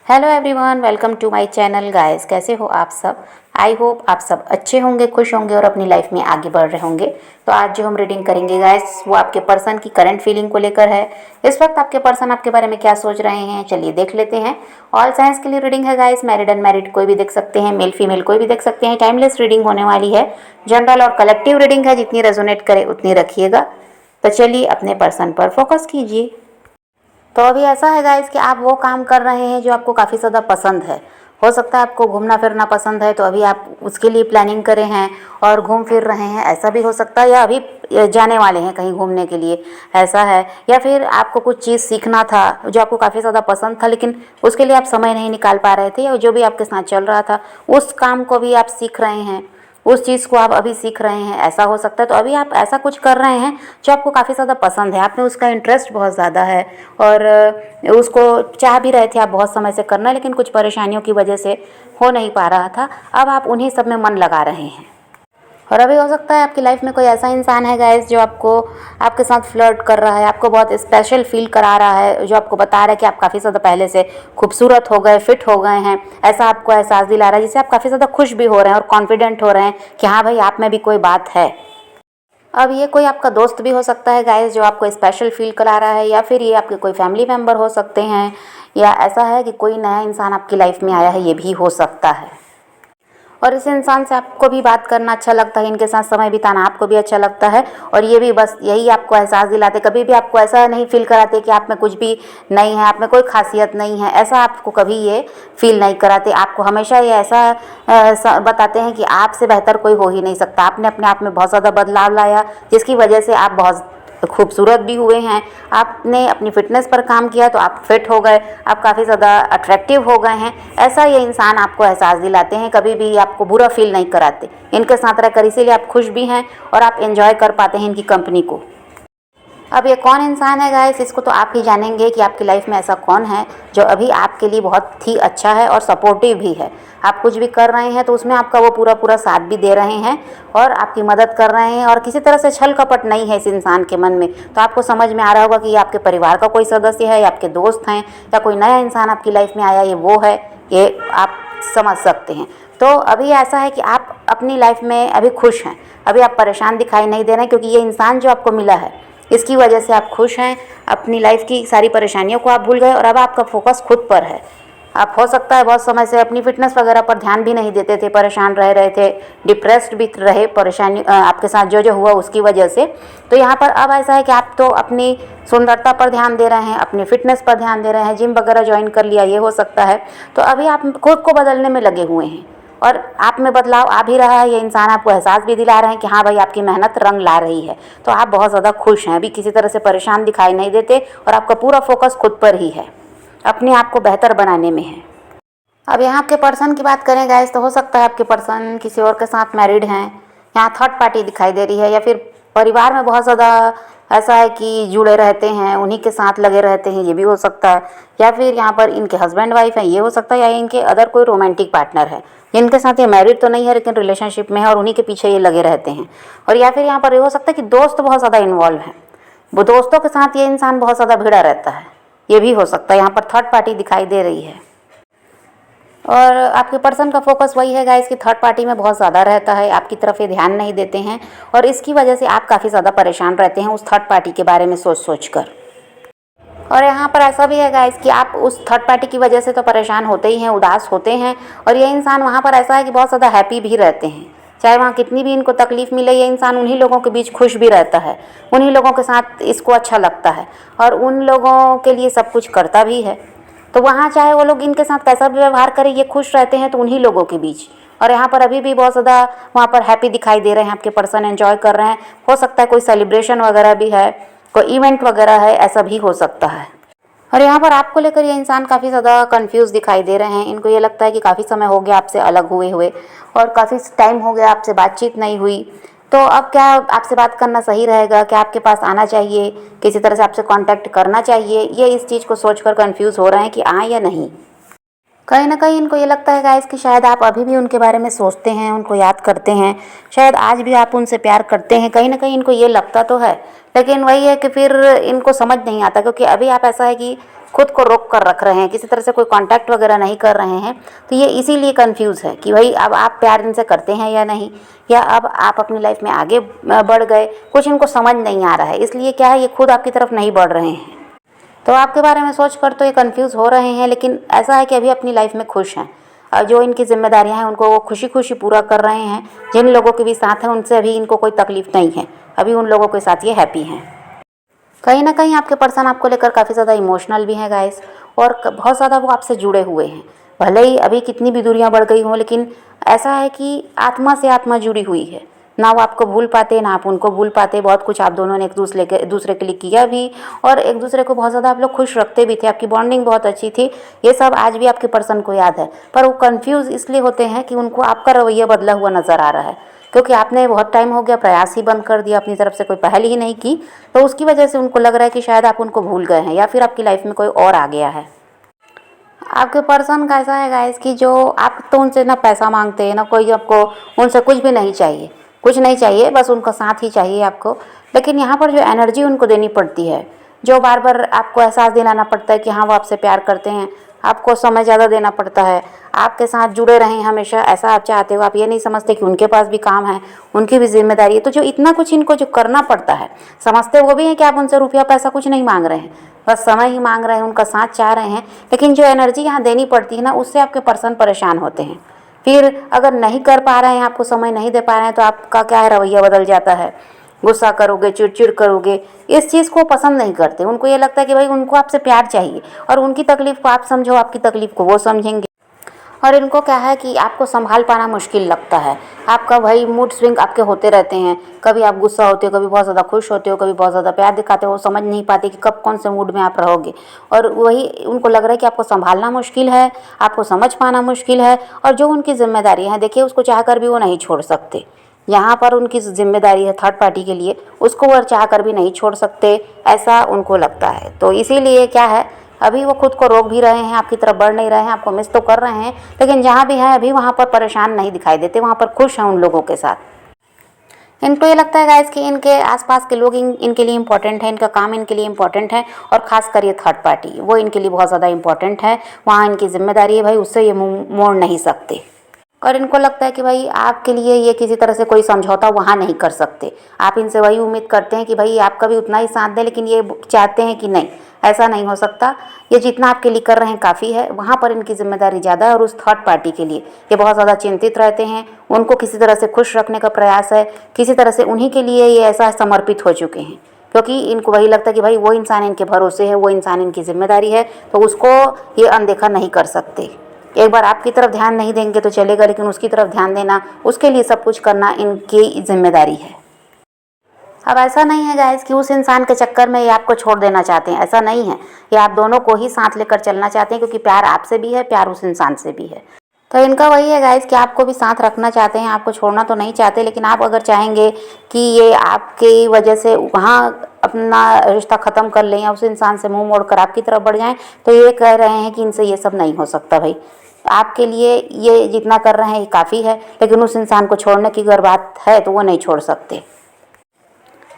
Hello everyone, welcome to my channel guys. कैसे हो आप सब? आई होप आप सब अच्छे होंगे, खुश होंगे और अपनी लाइफ में आगे बढ़ रहे होंगे। तो आज जो हम रीडिंग करेंगे गाइस, वो आपके पर्सन की करंट फीलिंग को लेकर है। इस वक्त आपके पर्सन आपके बारे में क्या सोच रहे हैं, चलिए देख लेते हैं। ऑल साइंस के लिए रीडिंग है गाइस, मैरिड अनमैरिड कोई भी देख सकते हैं, मेल फीमेल कोई भी देख सकते हैं। टाइमलेस रीडिंग होने वाली है, जनरल और कलेक्टिव रीडिंग है, जितनी रेजोनेट करे उतनी रखिएगा। तो चलिए अपने पर्सन पर फोकस कीजिए। तो अभी ऐसा है गाइस कि आप वो काम कर रहे हैं जो आपको काफ़ी ज़्यादा पसंद है। हो सकता है आपको घूमना फिरना पसंद है, तो अभी आप उसके लिए प्लानिंग करे हैं और घूम फिर रहे हैं, ऐसा भी हो सकता है। या अभी जाने वाले हैं कहीं घूमने के लिए, ऐसा है। या फिर आपको कुछ चीज़ सीखना था जो आपको काफ़ी ज़्यादा पसंद था, लेकिन उसके लिए आप समय नहीं निकाल पा रहे थे, या जो भी आपके साथ चल रहा था उस काम को भी आप सीख रहे हैं, उस चीज़ को आप अभी सीख रहे हैं, ऐसा हो सकता है। तो अभी आप ऐसा कुछ कर रहे हैं जो आपको काफ़ी ज़्यादा पसंद है, आप में उसका इंटरेस्ट बहुत ज़्यादा है और उसको चाह भी रहे थे आप बहुत समय से करना, लेकिन कुछ परेशानियों की वजह से हो नहीं पा रहा था। अब आप उन्हीं सब में मन लगा रहे हैं। और अभी हो सकता है आपकी लाइफ में कोई ऐसा इंसान है गाइस जो आपको आपके साथ फ्लर्ट कर रहा है, आपको बहुत स्पेशल फील करा रहा है, जो आपको बता रहा है कि आप काफ़ी ज़्यादा पहले से खूबसूरत हो गए, फिट हो गए हैं, ऐसा आपको एहसास दिला रहा है, जिससे आप काफ़ी ज़्यादा खुश भी हो रहे हैं और कॉन्फिडेंट हो रहे हैं कि हाँ भाई, आप में भी कोई बात है। अब ये कोई आपका दोस्त भी हो सकता है गाइस जो आपको स्पेशल फील करा रहा है, या फिर ये आपके कोई फैमिली मेम्बर हो सकते हैं, या ऐसा है कि कोई नया इंसान आपकी लाइफ में आया है, ये भी हो सकता है। और इस इंसान से आपको भी बात करना अच्छा लगता है, इनके साथ समय बिताना आपको भी अच्छा लगता है। और ये भी बस यही आपको एहसास दिलाते, कभी भी आपको ऐसा नहीं फील कराते कि आप में कुछ भी नहीं है, आप में कोई खासियत नहीं है, ऐसा आपको कभी ये फील नहीं कराते। आपको हमेशा ये ऐसा बताते हैं कि आपसे बेहतर कोई हो ही नहीं सकता। आपने अपने आप में बहुत ज़्यादा बदलाव लाया, जिसकी वजह से आप बहुत खूबसूरत भी हुए हैं। आपने अपनी फिटनेस पर काम किया तो आप फिट हो गए, आप काफ़ी ज़्यादा अट्रैक्टिव हो गए हैं, ऐसा ये इंसान आपको एहसास दिलाते हैं। कभी भी आपको बुरा फील नहीं कराते, इनके साथ रहकर इसीलिए आप खुश भी हैं और आप एंजॉय कर पाते हैं इनकी कंपनी को। अब ये कौन इंसान है गाइस, इसको तो आप ही जानेंगे कि आपकी लाइफ में ऐसा कौन है जो अभी आपके लिए बहुत ही अच्छा है और सपोर्टिव भी है। आप कुछ भी कर रहे हैं तो उसमें आपका वो पूरा पूरा साथ भी दे रहे हैं और आपकी मदद कर रहे हैं, और किसी तरह से छल कपट नहीं है इस इंसान के मन में। तो आपको समझ में आ रहा होगा कि ये आपके परिवार का कोई सदस्य है, या आपके दोस्त हैं, या कोई नया इंसान आपकी लाइफ में आया, ये वो है, ये आप समझ सकते हैं। तो अभी ऐसा है कि आप अपनी लाइफ में अभी खुश हैं, अभी आप परेशान दिखाई नहीं दे रहे हैं, क्योंकि ये इंसान जो आपको मिला है इसकी वजह से आप खुश हैं। अपनी लाइफ की सारी परेशानियों को आप भूल गए और अब आपका फोकस खुद पर है। आप हो सकता है बहुत समय से अपनी फिटनेस वगैरह पर ध्यान भी नहीं देते थे, परेशान रह रहे थे, डिप्रेस्ड भी रहे, परेशानी आपके साथ जो जो हुआ उसकी वजह से। तो यहाँ पर अब ऐसा है कि आप तो अपनी सुंदरता पर ध्यान दे रहे हैं, अपनी फिटनेस पर ध्यान दे रहे हैं, जिम वगैरह ज्वाइन कर लिया, ये हो सकता है। तो अभी आप खुद को बदलने में लगे हुए हैं और आप में बदलाव आ भी रहा है। ये इंसान आपको एहसास भी दिला रहे हैं कि हाँ भाई, आपकी मेहनत रंग ला रही है। तो आप बहुत ज़्यादा खुश हैं, अभी किसी तरह से परेशान दिखाई नहीं देते और आपका पूरा फोकस खुद पर ही है, अपने आप को बेहतर बनाने में है। अब यहाँ आपके पर्सन की बात करें गाइस, तो हो सकता है आपके पर्सन किसी और के साथ मैरिड हैं, यहाँ थर्ड पार्टी दिखाई दे रही है, या फिर परिवार में बहुत ज़्यादा ऐसा है कि जुड़े रहते हैं, उन्हीं के साथ लगे रहते हैं, ये भी हो सकता है। या फिर यहाँ पर इनके हस्बैंड वाइफ हैं, ये हो सकता है, या इनके अदर कोई रोमांटिक पार्टनर है जिनके साथ ये मैरिड तो नहीं है लेकिन रिलेशनशिप में है और उन्हीं के पीछे ये लगे रहते हैं। और या फिर यहाँ पर ये हो सकता है कि दोस्त बहुत ज़्यादा इन्वॉल्व हैं, वो दोस्तों के साथ ये इंसान बहुत ज़्यादा भिड़ा रहता है, ये भी हो सकता है। यहाँ पर थर्ड पार्टी दिखाई दे रही है और आपके पर्सन का फोकस वही है गाइस कि थर्ड पार्टी में बहुत ज़्यादा रहता है, आपकी तरफ ये ध्यान नहीं देते हैं और इसकी वजह से आप काफ़ी ज़्यादा परेशान रहते हैं उस थर्ड पार्टी के बारे में सोच सोच कर। और यहाँ पर ऐसा भी है गाइस कि आप उस थर्ड पार्टी की वजह से तो परेशान होते ही हैं, उदास होते हैं, और ये इंसान वहाँ पर ऐसा है कि बहुत ज़्यादा हैप्पी भी रहते हैं। चाहे वहाँ कितनी भी इनको तकलीफ़ मिले, ये इंसान उन्हीं लोगों के बीच खुश भी रहता है, उन्हीं लोगों के साथ इसको अच्छा लगता है और उन लोगों के लिए सब कुछ करता भी है। तो वहाँ चाहे वो लोग इनके साथ कैसा भी व्यवहार करें, ये खुश रहते हैं तो उन्हीं लोगों के बीच। और यहाँ पर अभी भी बहुत ज़्यादा वहाँ पर हैप्पी दिखाई दे रहे हैं, आपके पर्सन एंजॉय कर रहे हैं। हो सकता है कोई सेलिब्रेशन वगैरह भी है, कोई इवेंट वगैरह है, ऐसा भी हो सकता है। और यहाँ पर आपको लेकर ये इंसान काफ़ी ज़्यादा कंफ्यूज दिखाई दे रहे हैं। इनको ये लगता है कि काफ़ी समय हो गया आपसे अलग हुए हुए और काफ़ी टाइम हो गया आपसे बातचीत नहीं हुई। तो अब क्या आपसे बात करना सही रहेगा, क्या आपके पास आना चाहिए, किसी तरह से आपसे कांटेक्ट करना चाहिए, ये इस चीज़ को सोचकर कंफ्यूज हो रहे हैं कि आए या नहीं। कहीं ना कहीं इनको ये लगता है गाइस कि शायद आप अभी भी उनके बारे में सोचते हैं, उनको याद करते हैं, शायद आज भी आप उनसे प्यार करते हैं। कहीं ना कहीं इनको ये लगता तो है, लेकिन वही है कि फिर इनको समझ नहीं आता, क्योंकि अभी आप ऐसा है कि खुद को रोक कर रख रहे हैं, किसी तरह से कोई कांटेक्ट वगैरह नहीं कर रहे हैं। तो ये इसीलिए कंफ्यूज है कि भाई अब आप प्यार इनसे करते हैं या नहीं, या अब आप अपनी लाइफ में आगे बढ़ गए, कुछ इनको समझ नहीं आ रहा है, इसलिए क्या है ये खुद आपकी तरफ नहीं बढ़ रहे हैं। तो आपके बारे में सोच कर तो ये कंफ्यूज हो रहे हैं, लेकिन ऐसा है कि अभी अपनी लाइफ में खुश हैं और जो इनकी जिम्मेदारियां हैं उनको वो खुशी खुशी पूरा कर रहे हैं। जिन लोगों के भी साथ हैं उनसे अभी इनको कोई तकलीफ नहीं है, अभी उन लोगों के साथ ये हैप्पी हैं। कहीं ना कहीं आपके पर्सन आपको लेकर काफ़ी ज़्यादा इमोशनल भी हैं गाइस, और बहुत ज़्यादा वो आपसे जुड़े हुए हैं। भले ही अभी कितनी भी दूरियां बढ़ गई हों, लेकिन ऐसा है कि आत्मा से आत्मा जुड़ी हुई है। ना वो आपको भूल पाते, ना आप उनको भूल पाते। बहुत कुछ आप दोनों ने एक दूसरे के लिए किया भी, और एक दूसरे को बहुत ज़्यादा आप लोग खुश रखते भी थे, आपकी बॉन्डिंग बहुत अच्छी थी। ये सब आज भी आपके पर्सन को याद है, पर वो कंफ्यूज इसलिए होते हैं कि उनको आपका रवैया बदला हुआ नज़र आ रहा है, क्योंकि आपने बहुत टाइम हो गया प्रयास ही बंद कर दिया, अपनी तरफ से कोई पहल ही नहीं की। तो उसकी वजह से उनको लग रहा है कि शायद आप उनको भूल गए हैं, या फिर आपकी लाइफ में कोई और आ गया है। आपके पर्सन का ऐसा है गाइस कि जो आप तो उनसे ना पैसा मांगते हैं, ना कोई आपको उनसे कुछ भी नहीं चाहिए, कुछ नहीं चाहिए, बस उनका साथ ही चाहिए आपको। लेकिन यहाँ पर जो एनर्जी उनको देनी पड़ती है, जो बार बार आपको एहसास दिलाना पड़ता है कि हाँ वो आपसे प्यार करते हैं, आपको समय ज़्यादा देना पड़ता है, आपके साथ जुड़े रहें हमेशा, ऐसा आप चाहते हो। आप ये नहीं समझते कि उनके पास भी काम है, उनकी भी जिम्मेदारी है। तो जो इतना कुछ इनको जो करना पड़ता है, समझते वो भी हैं कि आप उनसे रुपया पैसा कुछ नहीं मांग रहे हैं, बस समय ही मांग रहे हैं, उनका साथ चाह रहे हैं। लेकिन जो एनर्जी यहाँ देनी पड़ती है ना, उससे आपके पर्सन परेशान होते हैं। फिर अगर नहीं कर पा रहे हैं, आपको समय नहीं दे पा रहे हैं, तो आपका क्या है, रवैया बदल जाता है, गुस्सा करोगे, चिड़चिड़ करोगे। इस चीज़ को पसंद नहीं करते। उनको ये लगता है कि भाई उनको आपसे प्यार चाहिए, और उनकी तकलीफ़ को आप समझो, आपकी तकलीफ़ को वो समझेंगे। और इनको क्या है कि आपको संभाल पाना मुश्किल लगता है। आपका भाई मूड स्विंग आपके होते रहते हैं, कभी आप गुस्सा होते हो, कभी बहुत ज़्यादा खुश होते हो, कभी बहुत ज़्यादा प्यार दिखाते हो, समझ नहीं पाते कि कब कौन से मूड में आप रहोगे। और वही उनको लग रहा है कि आपको संभालना मुश्किल है, आपको समझ पाना मुश्किल है, और जो उनकी जिम्मेदारी है, देखिए उसको चाह कर भी वो नहीं छोड़ सकते। यहाँ पर उनकी जिम्मेदारी है थर्ड पार्टी के लिए, उसको वो चाह कर भी नहीं छोड़ सकते, ऐसा उनको लगता है। तो इसीलिए क्या है, अभी वो खुद को रोक भी रहे हैं, आपकी तरफ बढ़ नहीं रहे हैं, आपको मिस तो कर रहे हैं, लेकिन जहाँ भी हैं अभी वहाँ पर परेशान नहीं दिखाई देते, वहाँ पर खुश हैं उन लोगों के साथ। इनको ये लगता है गाइस कि इनके आसपास के लोग इनके लिए इम्पोर्टेंट है, इनका काम इनके लिए इम्पोर्टेंट है, और खासकर ये थर्ड पार्टी वो इनके लिए बहुत ज़्यादा इम्पोर्टेंट है। वहाँ इनकी जिम्मेदारी है भाई, उससे ये मुँह मोड़ नहीं सकते। और इनको लगता है कि भाई आपके लिए ये किसी तरह से कोई समझौता वहाँ नहीं कर सकते। आप इनसे वही उम्मीद करते हैं कि भाई आपका भी उतना ही साथ दें, लेकिन ये चाहते हैं कि नहीं, ऐसा नहीं हो सकता। ये जितना आपके लिए कर रहे हैं काफ़ी है, वहाँ पर इनकी जिम्मेदारी ज़्यादा है। और उस थर्ड पार्टी के लिए ये बहुत ज़्यादा चिंतित रहते हैं, उनको किसी तरह से खुश रखने का प्रयास है, किसी तरह से उन्हीं के लिए ये ऐसा समर्पित हो चुके हैं, क्योंकि इनको वही लगता है कि भाई वो इंसान इनके भरोसे है, वो इंसान इनकी जिम्मेदारी है, तो उसको ये अनदेखा नहीं कर सकते। एक बार आपकी तरफ ध्यान नहीं देंगे तो चलेगा, लेकिन उसकी तरफ ध्यान देना, उसके लिए सब कुछ करना इनकी जिम्मेदारी है। अब ऐसा नहीं है गाइस कि उस इंसान के चक्कर में ये आपको छोड़ देना चाहते हैं, ऐसा नहीं है। ये आप दोनों को ही साथ लेकर चलना चाहते हैं, क्योंकि प्यार आपसे भी है, प्यार उस इंसान से भी है। तो इनका वही है गाइस कि आपको भी साथ रखना चाहते हैं, आपको छोड़ना तो नहीं चाहते। लेकिन आप अगर चाहेंगे कि ये आपकी वजह से वहाँ अपना रिश्ता ख़त्म कर लें, या उस इंसान से मुंह मोड़कर आपकी तरफ बढ़ जाएं, तो ये कह रहे हैं कि इनसे ये सब नहीं हो सकता। भाई आपके लिए ये जितना कर रहे हैं ये काफ़ी है, लेकिन उस इंसान को छोड़ने की अगर बात है तो वो नहीं छोड़ सकते।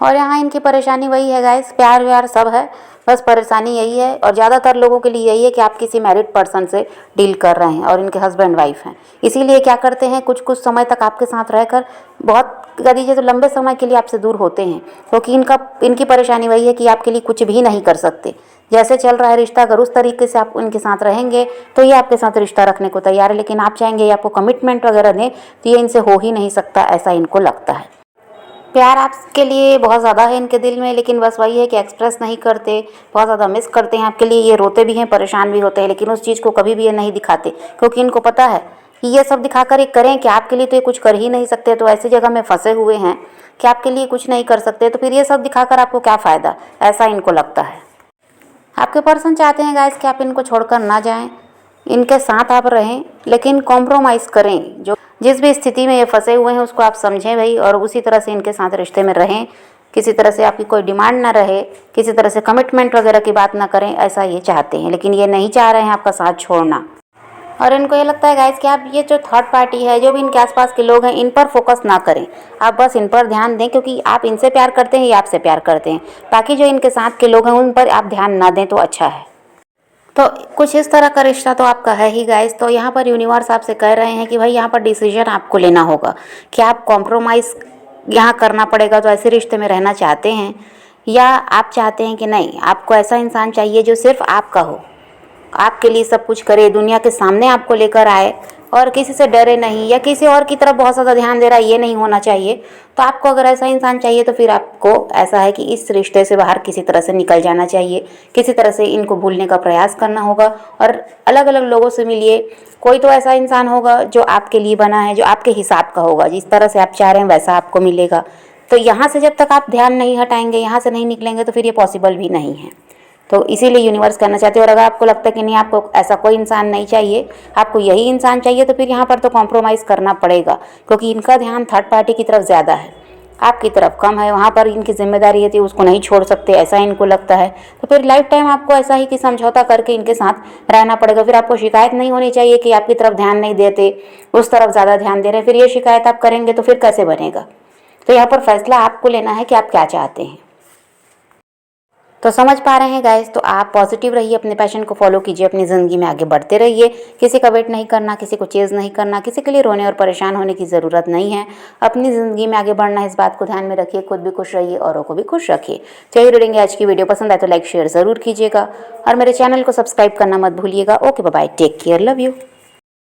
और यहाँ इनकी परेशानी वही है गाइस, प्यार व्यार सब है, बस परेशानी यही है। और ज़्यादातर लोगों के लिए यही है कि आप किसी मैरिड पर्सन से डील कर रहे हैं और इनके हस्बैंड वाइफ हैं। इसीलिए क्या करते हैं, कुछ कुछ समय तक आपके साथ रहकर बहुत कह दीजिए तो लंबे समय के लिए आपसे दूर होते हैं, क्योंकि इनकी परेशानी वही है कि आपके लिए कुछ भी नहीं कर सकते। जैसे चल रहा है रिश्ता, अगर उस तरीके से आप इनके साथ रहेंगे तो ये आपके साथ रिश्ता रखने को तैयार है। लेकिन आप चाहेंगे ये आपको कमिटमेंट वगैरह दें, तो ये इनसे हो ही नहीं सकता, ऐसा इनको लगता है। प्यार आपके लिए बहुत ज़्यादा है इनके दिल में, लेकिन बस वही है कि एक्सप्रेस नहीं करते, बहुत ज़्यादा मिस करते हैं आपके लिए। ये रोते भी हैं, परेशान भी होते हैं, लेकिन उस चीज़ को कभी भी ये नहीं दिखाते, क्योंकि इनको पता है कि ये सब दिखाकर ये करें कि आपके लिए तो ये कुछ कर ही नहीं सकते, तो ऐसी जगह में फंसे हुए हैं कि आपके लिए कुछ नहीं कर सकते, तो फिर ये सब दिखाकर आपको क्या फ़ायदा, ऐसा इनको लगता है। आपके पर्सन चाहते हैं गाइस कि आप इनको छोड़कर ना जाएं, इनके साथ आप रहें, लेकिन कॉम्प्रोमाइज़ करें। जो जिस भी स्थिति में ये फंसे हुए हैं उसको आप समझें भाई, और उसी तरह से इनके साथ रिश्ते में रहें। किसी तरह से आपकी कोई डिमांड ना रहे, किसी तरह से कमिटमेंट वगैरह की बात ना करें, ऐसा ये चाहते हैं। लेकिन ये नहीं चाह रहे हैं आपका साथ छोड़ना। और इनको ये लगता है गाइस कि आप ये जो थर्ड पार्टी है, जो भी इनके आसपास के लोग हैं, इन पर फोकस ना करें, आप बस इन पर ध्यान दें, क्योंकि आप इनसे प्यार करते हैं, ये आपसे प्यार करते हैं। बाकी जो इनके साथ के लोग हैं उन पर आप ध्यान ना दें तो अच्छा है। तो कुछ इस तरह का रिश्ता तो आपका है ही गाइस। तो यहाँ पर यूनिवर्स आपसे कह रहे हैं कि भाई यहाँ पर डिसीजन आपको लेना होगा कि आप कॉम्प्रोमाइज़ यहाँ करना पड़ेगा। तो ऐसे रिश्ते में रहना चाहते हैं या आप चाहते हैं कि नहीं, आपको ऐसा इंसान चाहिए जो सिर्फ आपका हो, आपके लिए सब कुछ करे, दुनिया के सामने आपको लेकर आए और किसी से डरे नहीं या किसी और की तरफ बहुत ज़्यादा ध्यान दे रहा है, ये नहीं होना चाहिए। तो आपको अगर ऐसा इंसान चाहिए तो फिर आपको ऐसा है कि इस रिश्ते से बाहर किसी तरह से निकल जाना चाहिए, किसी तरह से इनको भूलने का प्रयास करना होगा और अलग अलग लोगों से मिलिए। कोई तो ऐसा इंसान होगा जो आपके लिए बना है, जो आपके हिसाब का होगा, जिस तरह से आप चाह रहे हैं वैसा आपको मिलेगा। तो यहाँ से जब तक आप ध्यान नहीं हटाएंगे, यहाँ से नहीं निकलेंगे, तो फिर ये पॉसिबल भी नहीं है। तो इसीलिए यूनिवर्स करना चाहते हैं। और अगर आपको लगता है कि नहीं, आपको ऐसा कोई इंसान नहीं चाहिए, आपको यही इंसान चाहिए, तो फिर यहाँ पर तो कॉम्प्रोमाइज़ करना पड़ेगा, क्योंकि इनका ध्यान थर्ड पार्टी की तरफ ज़्यादा है, आपकी तरफ कम है। वहाँ पर इनकी जिम्मेदारी है, उसको नहीं छोड़ सकते, ऐसा इनको लगता है। तो फिर लाइफ टाइम आपको ऐसा ही कि समझौता करके इनके साथ रहना पड़ेगा। फिर आपको शिकायत नहीं होनी चाहिए कि आपकी तरफ ध्यान नहीं देते, उस तरफ ज़्यादा ध्यान दे रहे हैं। फिर ये शिकायत आप करेंगे तो फिर कैसे बनेगा। तो यहाँ पर फैसला आपको लेना है कि आप क्या चाहते हैं। तो समझ पा रहे हैं गाइस। तो आप पॉजिटिव रहिए, अपने पैशन को फॉलो कीजिए, अपनी ज़िंदगी में आगे बढ़ते रहिए। किसी का वेट नहीं करना, किसी को चेज़ नहीं करना, किसी के लिए रोने और परेशान होने की ज़रूरत नहीं है। अपनी ज़िंदगी में आगे बढ़ना है, इस बात को ध्यान में रखिए। खुद भी खुश रहिए, औरों को भी खुश रखिए। चलिए रीडिंग आज की वीडियो पसंद आए तो लाइक शेयर ज़रूर कीजिएगा और मेरे चैनल को सब्सक्राइब करना मत भूलिएगा। Okay bye, take care, love you.